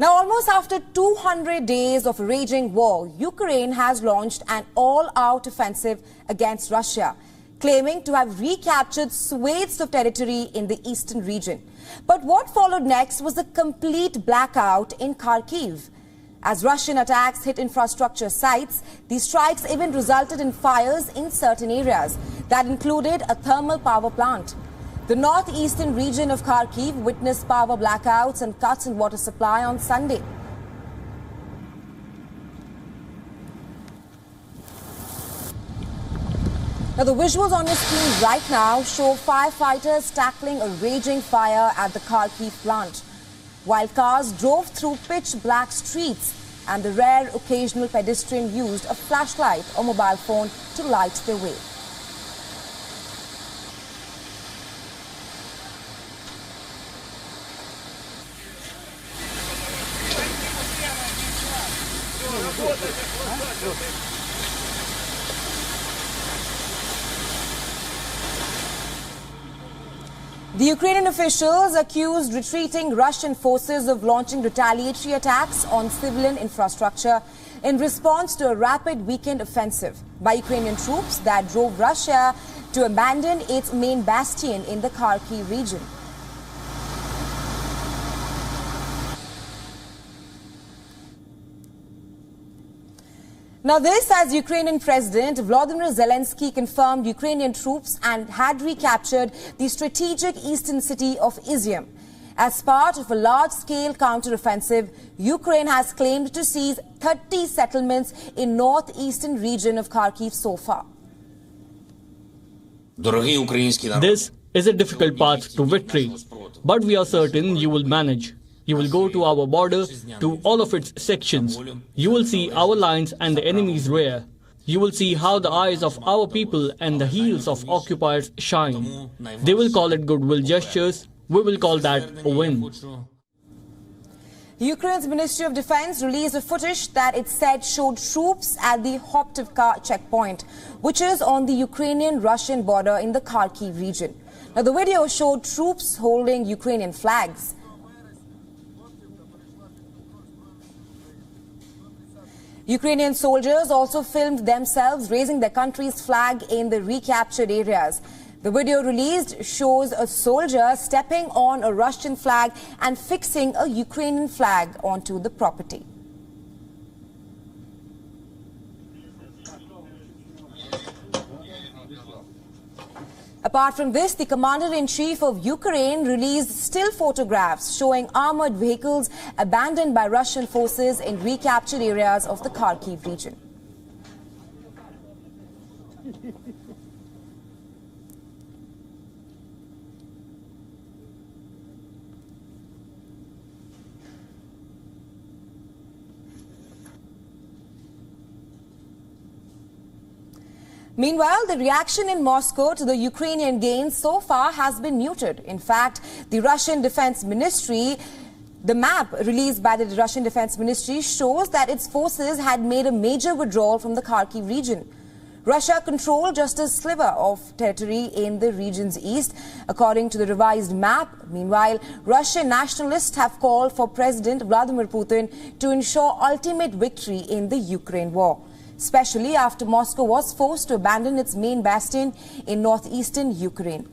Now, almost after 200 days of a raging war, Ukraine has launched an all-out offensive against Russia, claiming to have recaptured swathes of territory in the eastern region. But what followed next was a complete blackout in Kharkiv. As Russian attacks hit infrastructure sites, these strikes even resulted in fires in certain areas. That included a thermal power plant. The northeastern region of Kharkiv witnessed power blackouts and cuts in water supply on Sunday. Now, the visuals on your screen right now show firefighters tackling a raging fire at the Kharkiv plant, while cars drove through pitch-black streets and the rare occasional pedestrian used a flashlight or mobile phone to light their way. The Ukrainian officials accused retreating Russian forces of launching retaliatory attacks on civilian infrastructure in response to a rapid weekend offensive by Ukrainian troops that drove Russia to abandon its main bastion in the Kharkiv region. Now this, as Ukrainian President Volodymyr Zelensky confirmed Ukrainian troops and had recaptured the strategic eastern city of Izюм. As part of a large-scale counter-offensive, Ukraine has claimed to seize 30 settlements in northeastern region of Kharkiv so far. This is a difficult path to victory, but we are certain you will manage. You will go to our border, to all of its sections. You will see our lines and the enemy's rear. You will see how the eyes of our people and the heels of occupiers shine. They will call it goodwill gestures. We will call that a win. Ukraine's Ministry of Defense released a footage that it said showed troops at the Hoptivka checkpoint, which is on the Ukrainian-Russian border in the Kharkiv region. Now, the video showed troops holding Ukrainian flags. Ukrainian soldiers also filmed themselves raising their country's flag in the recaptured areas. The video released shows a soldier stepping on a Russian flag and fixing a Ukrainian flag onto the property. Apart from this, the Commander-in-Chief of Ukraine released still photographs showing armored vehicles abandoned by Russian forces in recaptured areas of the Kharkiv region. Meanwhile, the reaction in Moscow to the Ukrainian gains so far has been muted. In fact, the Russian Defense Ministry, the map released by the Russian Defense Ministry shows that its forces had made a major withdrawal from the Kharkiv region. Russia controlled just a sliver of territory in the region's east, according to the revised map. Meanwhile, Russian nationalists have called for President Vladimir Putin to ensure ultimate victory in the Ukraine war, especially after Moscow was forced to abandon its main bastion in northeastern Ukraine.